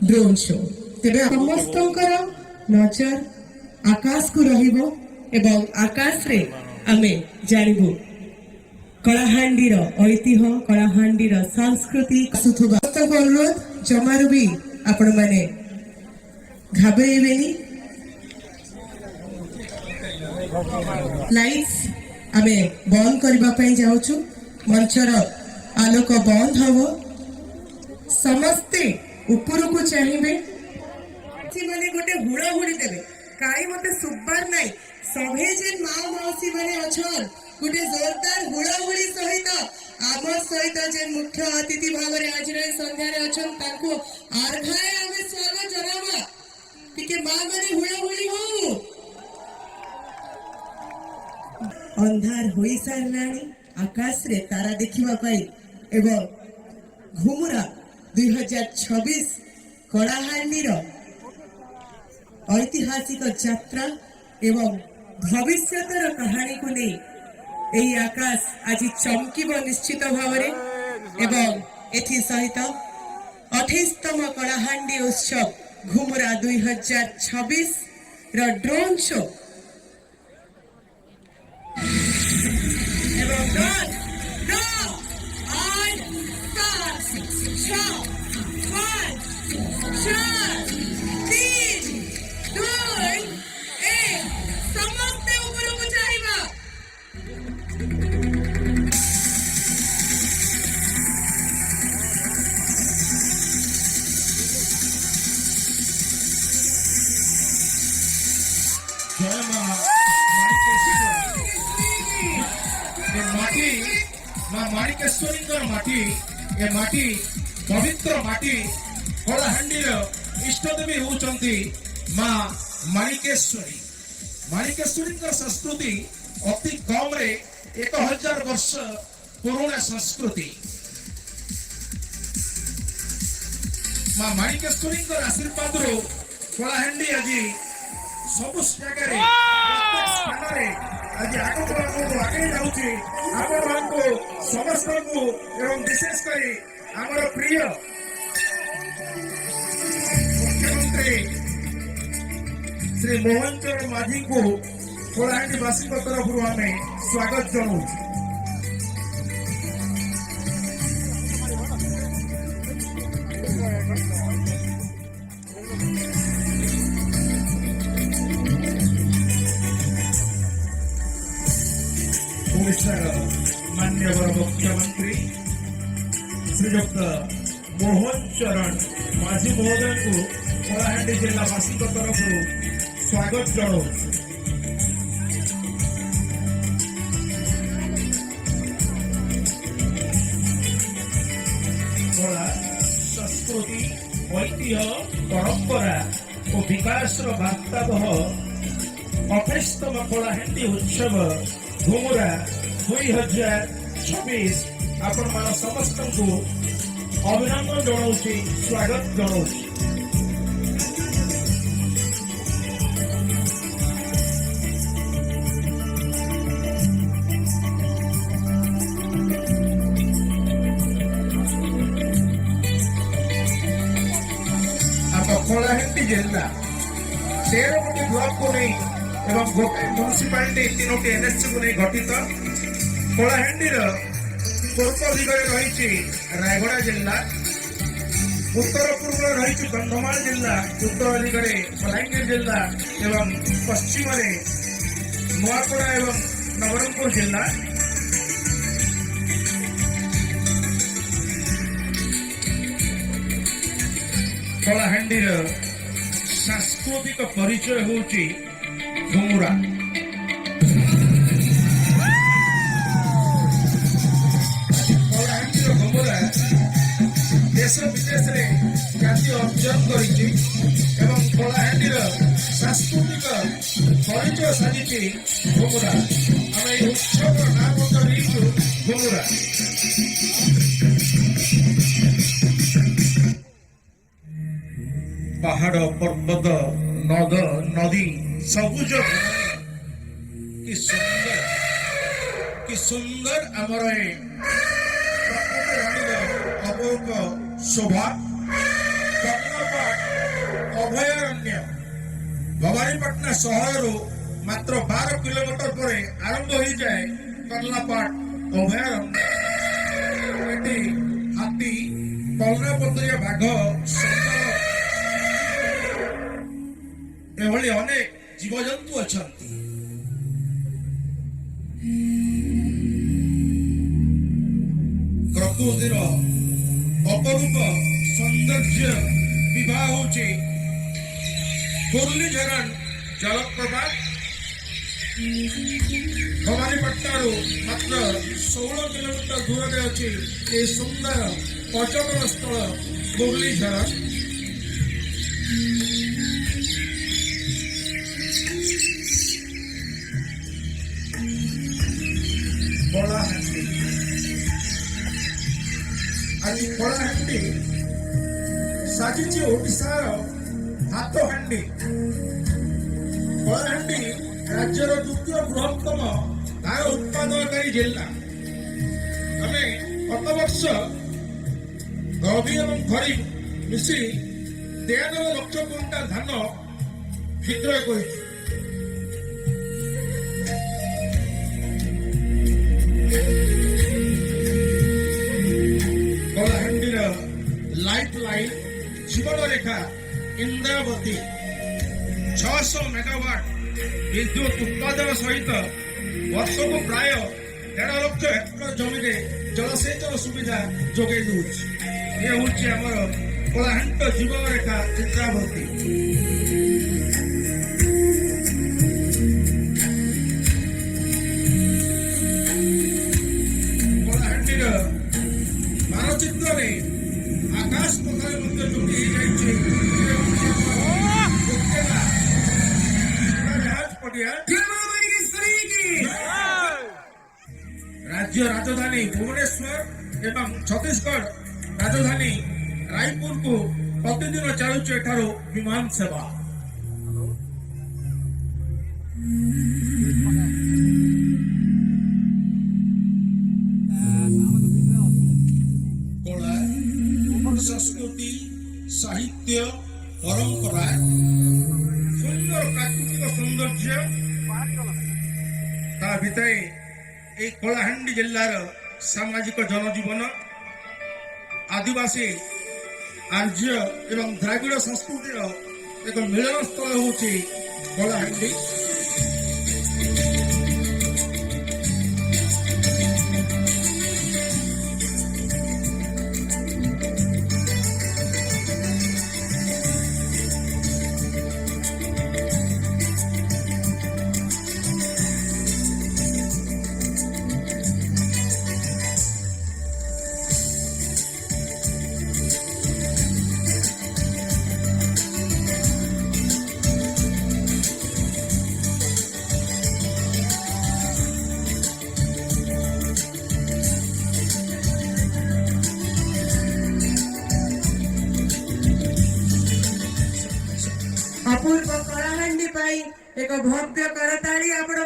Drone show तेरे समस्त नजर आकाश को रहिबो एवं आकाश रे आमे जानिबो कलाहांडीर ऐतिह्य कलाहांडीर संस्कृति सुथुबा अनुरोध जमारू भी आपण माने घाबरेबेनी लाइट्स आमे बंद करबा पई जाउछु मंचर आलोक बंद हबो समस्ते ऊपर को चाहिए माने गोटे हुड़ा हुड़ी देबे काई मते सुबार नाही सभे जे मां मौसी माने अछन गोटे जोरदार हुड़ा हुड़ी सहित आमर सहित जे मुख्य अतिथि भाव रे आज रे संध्या रे अछन ताको आर्घाए आमे स्वागत जनाबा टिके मां माने हुड़ा हुड़ी हो अंधार होई सारलाणी आकाश रे तारा देखिबा पाई एवं घुमुरा 2026 कलाहांडीर ऐतिहासिक यात्रा एवं भविष्यतर कहानी को नहीं यही आकाश आज चमकीब निश्चित भाव एवं एथि सहित 28तम कलाहांडी उत्सव घुमुरा 2026 रो ड्रोन शो एवं ड्रोन माणिकेश्वरी माटी ए माटी पवित्र माटी कलाहांडीर इष्टदेवी होउचंती मां माणिकेश्वरी माणिकेश्वरी संस्कृति अति कम रे 1000 वर्ष पुराना संस्कृति मां माणिकेश्वरी आशीर्वाद रो कलाहांडी आज सब जगह आज आगे जाऊँगी आपको समस्त को एवं विशेष कर आमर प्रिय मुख्यमंत्री श्री मोहन चरण माझी को कलाहांडीवासी तरफ आम स्वागत जनाऊँ मान्यवर मुख्यमंत्री श्रीयुक्त मोहन चरण माझी महोदय को कलाहांडी जिलावासी तरफ स्वागत जनाऊँ कला संस्कृति ऐतिह्य परंपरा और विकास वार्ता 28तम कलाहांडी उत्सव घुमुरा 2026 आपण मान समस्त को अभिनंदन जनाऊँगी स्वागत जनाऊँगी कलाहांडी जिला 13 गोटी ब्लॉक को नहीं एवं गोटे म्यूनिसिपालिटी 3टी एनएचसी को नहीं गठित कलाहांडीर पूर्व दिगरे रही रायगड़ा जिला उत्तर पूर्व रही कंधमाल जिला उत्तर दिगरे बलांगीर जिला एवं पश्चिम नुआपड़ा एवं नवरंगपुर जिला कलाहांडीर सांस्कृतिक परिचय होची घुमुरा कलाहांडीर घुमुरा देश विदेश में ख्याति अर्जन करिछि एवं कलाहांडीर सांस्कृतिक परिचय साजिछि घुमुरा आम ये उत्सव नाम करिछु घुमुरा पहाड़ पर्वत नद नदी सबुज कि सुंदर आमर अपूर्व शोभा भवानीपाटना सहर मात्र 12 किलोमीटर पर आरंभ हो जाए कर्लापाट अभयारण्य। एटी हाथी कलनापत्रिया बाघ एभली अनेक जीवजंतु अच्छा। प्रकृतिर अपरूप सौंदर्य विवाह होची मुरलीधरन जलप्रपात भवानीपाटनारू मात्र 16 किलोमीटर दूर अच्छी ये सुंदर पर्यटन स्थल मुरलीधरन। कलाहांडी आज कलाहांडी साजिची ओडिशार हाथहांडी। कलाहांडी राज्यर द्वितीय बृहत्तम धान उत्पादनकारी जिला। आमे गत वर्ष रबी और खरीफ मिसी 93 लाख क्विंटाल धान विक्रय कर। कलाहांडीर लाइफ लाइन जीवन रेखा इंद्रावती 600 मेगावाट विद्युत उत्पादन सहित वर्ष को प्राय 1.5 लाख हेक्टर जमी जलसेचन सुविधा जोगे दूची। ये हूँ आमर कलाहांडी जीवन रेखा इंद्रावती। कलाहांडीर मानचित्र में आकाश पथर मध्य जोड़ी राज्य राजधानी भुवनेश्वर एवं छत्तीसगढ़ राजधानी रायपुर को प्रतिदिन चलुचे एठारो विमान सेवा। कला संस्कृति साहित्य परंपरा सुंदर प्राकृतिक सौंदर्य ता भितरे ए कलाहांडी जिल्लार सामाजिक जनजीवन आदिवासी आर्य एवं द्राविड़ संस्कृतिर एक मिलन स्थल होची कलाहांडी। अपूर्व कलाहांडी पाई एक भव्य करताली आपण